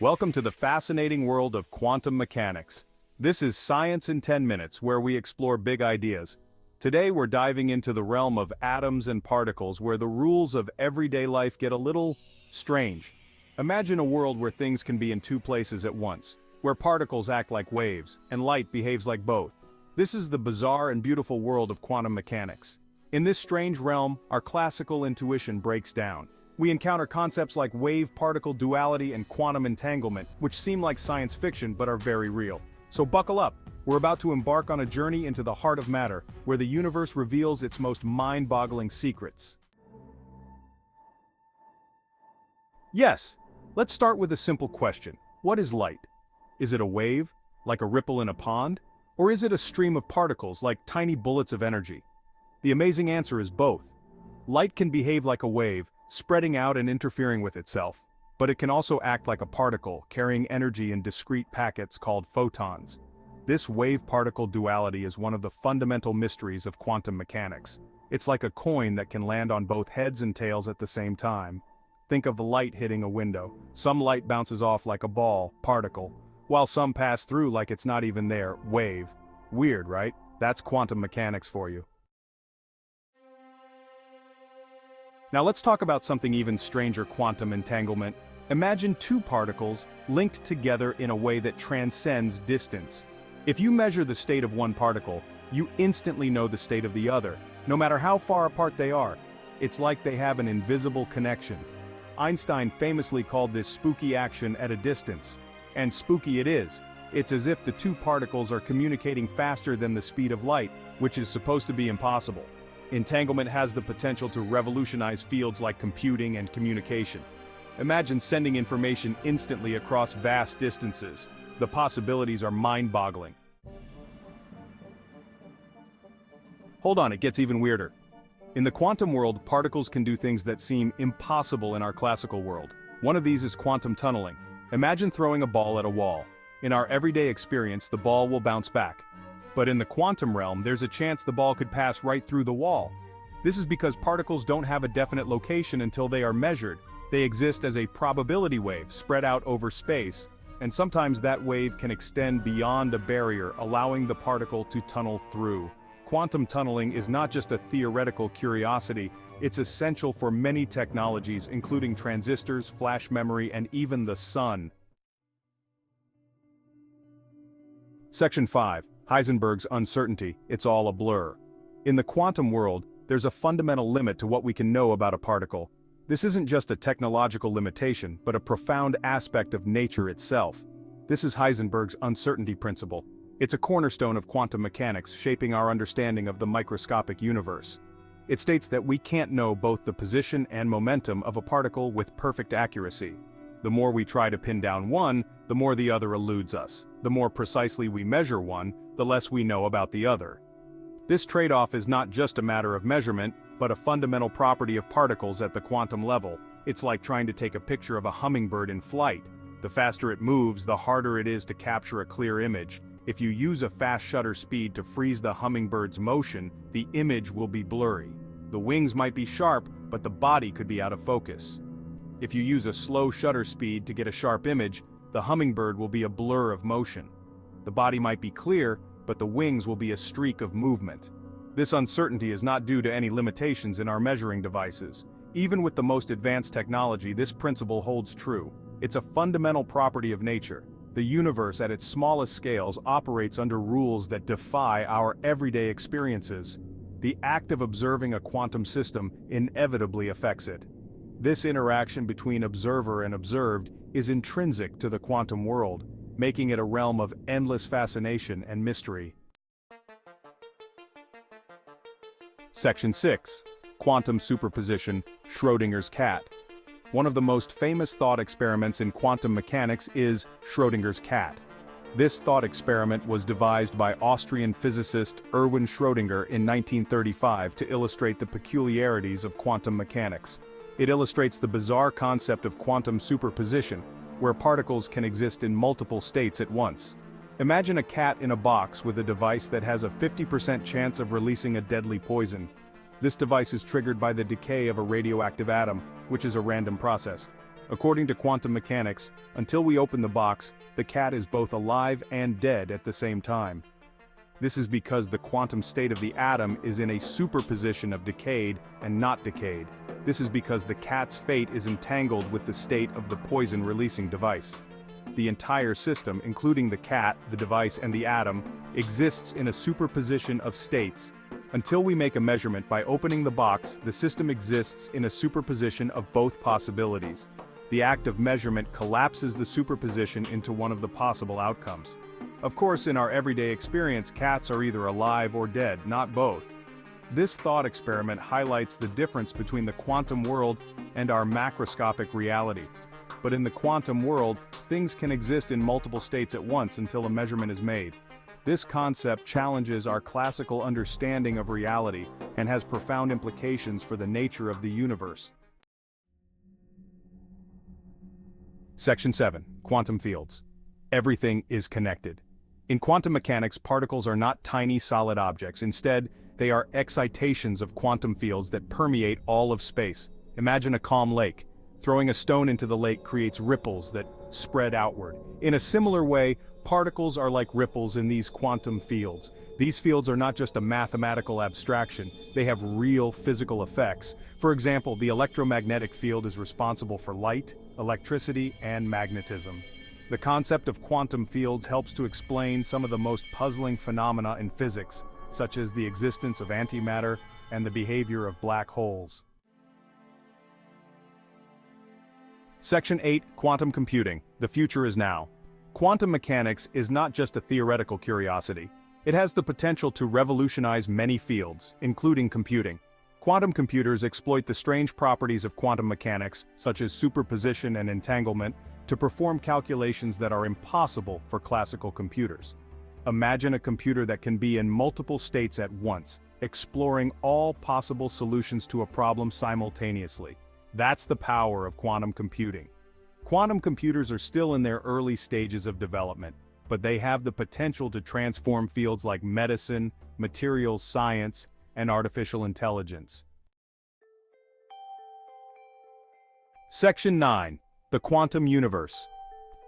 Welcome to the fascinating world of quantum mechanics. This is Science in 10 Minutes, where we explore big ideas. Today we're diving into the realm of atoms and particles, where the rules of everyday life get a little strange. Imagine a world where things can be in two places at once, where particles act like waves, and light behaves like both. This is the bizarre and beautiful world of quantum mechanics. In this strange realm, our classical intuition breaks down. We encounter concepts like wave-particle duality and quantum entanglement, which seem like science fiction but are very real. So buckle up, we're about to embark on a journey into the heart of matter, where the universe reveals its most mind-boggling secrets. Yes, let's start with a simple question. What is light? Is it a wave, like a ripple in a pond? Or is it a stream of particles, like tiny bullets of energy? The amazing answer is both. Light can behave like a wave, spreading out and interfering with itself. But it can also act like a particle, carrying energy in discrete packets called photons. This wave-particle duality is one of the fundamental mysteries of quantum mechanics. It's like a coin that can land on both heads and tails at the same time. Think of the light hitting a window. Some light bounces off like a ball, particle, while some pass through like it's not even there, wave. Weird, right? That's quantum mechanics for you. Now let's talk about something even stranger: quantum entanglement. Imagine two particles linked together in a way that transcends distance. If you measure the state of one particle, you instantly know the state of the other, no matter how far apart they are. It's like they have an invisible connection. Einstein famously called this spooky action at a distance. And spooky it is. It's as if the two particles are communicating faster than the speed of light, which is supposed to be impossible. Entanglement has the potential to revolutionize fields like computing and communication. Imagine sending information instantly across vast distances. The possibilities are mind-boggling. Hold on, it gets even weirder. In the quantum world, particles can do things that seem impossible in our classical world. One of these is quantum tunneling. Imagine throwing a ball at a wall. In our everyday experience, the ball will bounce back. But in the quantum realm, there's a chance the ball could pass right through the wall. This is because particles don't have a definite location until they are measured. They exist as a probability wave spread out over space, and sometimes that wave can extend beyond a barrier, allowing the particle to tunnel through. Quantum tunneling is not just a theoretical curiosity, it's essential for many technologies, including transistors, flash memory, and even the sun. Section 5. Heisenberg's uncertainty. It's all a blur. In the quantum world, there's a fundamental limit to what we can know about a particle. This isn't just a technological limitation, but a profound aspect of nature itself. This is Heisenberg's uncertainty principle. It's a cornerstone of quantum mechanics, shaping our understanding of the microscopic universe. It states that we can't know both the position and momentum of a particle with perfect accuracy. The more we try to pin down one, the more the other eludes us. The more precisely we measure one, the less we know about the other. This trade-off is not just a matter of measurement, but a fundamental property of particles at the quantum level. It's like trying to take a picture of a hummingbird in flight. The faster it moves, the harder it is to capture a clear image. If you use a fast shutter speed to freeze the hummingbird's motion, the image will be blurry. The wings might be sharp, but the body could be out of focus. If you use a slow shutter speed to get a sharp image, the hummingbird will be a blur of motion. The body might be clear, but the wings will be a streak of movement. This uncertainty is not due to any limitations in our measuring devices. Even with the most advanced technology, this principle holds true. It's a fundamental property of nature. The universe at its smallest scales operates under rules that defy our everyday experiences. The act of observing a quantum system inevitably affects it. This interaction between observer and observed is intrinsic to the quantum world, making it a realm of endless fascination and mystery. Section 6. Quantum superposition, Schrödinger's cat. One of the most famous thought experiments in quantum mechanics is Schrödinger's cat. This thought experiment was devised by Austrian physicist Erwin Schrödinger in 1935 to illustrate the peculiarities of quantum mechanics. It illustrates the bizarre concept of quantum superposition, where particles can exist in multiple states at once. Imagine a cat in a box with a device that has a 50% chance of releasing a deadly poison. This device is triggered by the decay of a radioactive atom, which is a random process. According to quantum mechanics, until we open the box, the cat is both alive and dead at the same time. This is because the quantum state of the atom is in a superposition of decayed and not decayed. This is because the cat's fate is entangled with the state of the poison-releasing device. The entire system, including the cat, the device, and the atom, exists in a superposition of states. Until we make a measurement by opening the box, the system exists in a superposition of both possibilities. The act of measurement collapses the superposition into one of the possible outcomes. Of course, in our everyday experience, cats are either alive or dead, not both. This thought experiment highlights the difference between the quantum world and our macroscopic reality. But in the quantum world, things can exist in multiple states at once until a measurement is made. This concept challenges our classical understanding of reality and has profound implications for the nature of the universe. Section 7. Quantum fields. Everything is connected. In quantum mechanics, particles are not tiny solid objects. Instead, they are excitations of quantum fields that permeate all of space. Imagine a calm lake. Throwing a stone into the lake creates ripples that spread outward. In a similar way, particles are like ripples in these quantum fields. These fields are not just a mathematical abstraction, they have real physical effects. For example, the electromagnetic field is responsible for light, electricity, and magnetism. The concept of quantum fields helps to explain some of the most puzzling phenomena in physics, such as the existence of antimatter and the behavior of black holes. Section 8. Quantum computing. The future is now. Quantum mechanics is not just a theoretical curiosity. It has the potential to revolutionize many fields, including computing. Quantum computers exploit the strange properties of quantum mechanics, such as superposition and entanglement, to perform calculations that are impossible for classical computers. Imagine a computer that can be in multiple states at once, exploring all possible solutions to a problem simultaneously. That's the power of quantum computing. Quantum computers are still in their early stages of development, but they have the potential to transform fields like medicine, materials science, and artificial intelligence. Section 9. The Quantum Universe.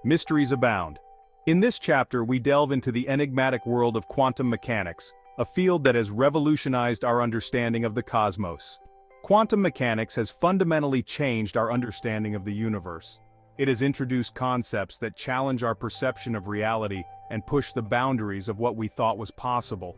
Mysteries abound. In this chapter, we delve into the enigmatic world of quantum mechanics, a field that has revolutionized our understanding of the cosmos. Quantum mechanics has fundamentally changed our understanding of the universe. It has introduced concepts that challenge our perception of reality and push the boundaries of what we thought was possible.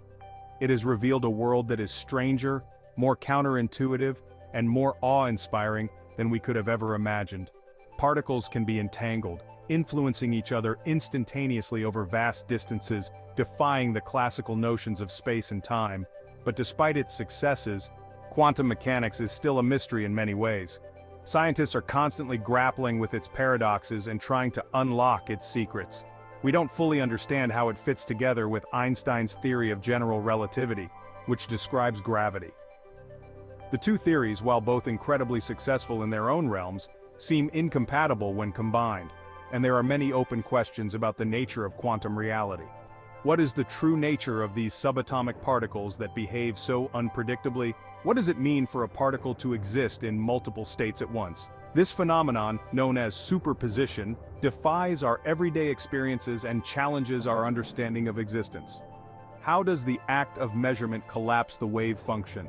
It has revealed a world that is stranger, more counterintuitive, and more awe-inspiring than we could have ever imagined. Particles can be entangled, influencing each other instantaneously over vast distances, defying the classical notions of space and time. But despite its successes, quantum mechanics is still a mystery in many ways. Scientists are constantly grappling with its paradoxes and trying to unlock its secrets. We don't fully understand how it fits together with Einstein's theory of general relativity, which describes gravity. The two theories, while both incredibly successful in their own realms, seem incompatible when combined, and there are many open questions about the nature of quantum reality. What is the true nature of these subatomic particles that behave so unpredictably? What does it mean for a particle to exist in multiple states at once? This phenomenon, known as superposition, defies our everyday experiences and challenges our understanding of existence. How does the act of measurement collapse the wave function?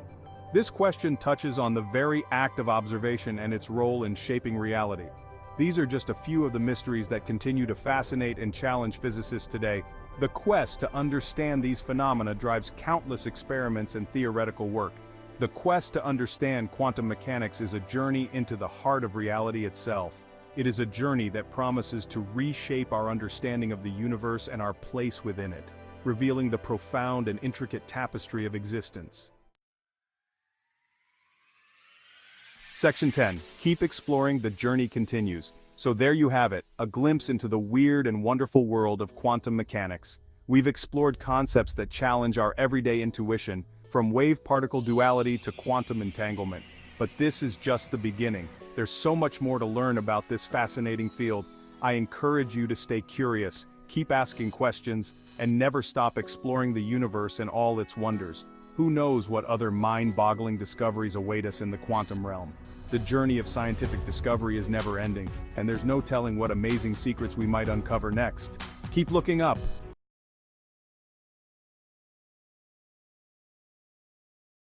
This question touches on the very act of observation and its role in shaping reality. These are just a few of the mysteries that continue to fascinate and challenge physicists today. The quest to understand these phenomena drives countless experiments and theoretical work. The quest to understand quantum mechanics is a journey into the heart of reality itself. It is a journey that promises to reshape our understanding of the universe and our place within it, revealing the profound and intricate tapestry of existence. Section 10. Keep exploring, the journey continues. So there you have it, a glimpse into the weird and wonderful world of quantum mechanics. We've explored concepts that challenge our everyday intuition, from wave-particle duality to quantum entanglement. But this is just the beginning. There's so much more to learn about this fascinating field. I encourage you to stay curious, keep asking questions, and never stop exploring the universe and all its wonders. Who knows what other mind-boggling discoveries await us in the quantum realm? The journey of scientific discovery is never ending, and there's no telling what amazing secrets we might uncover next. Keep looking up.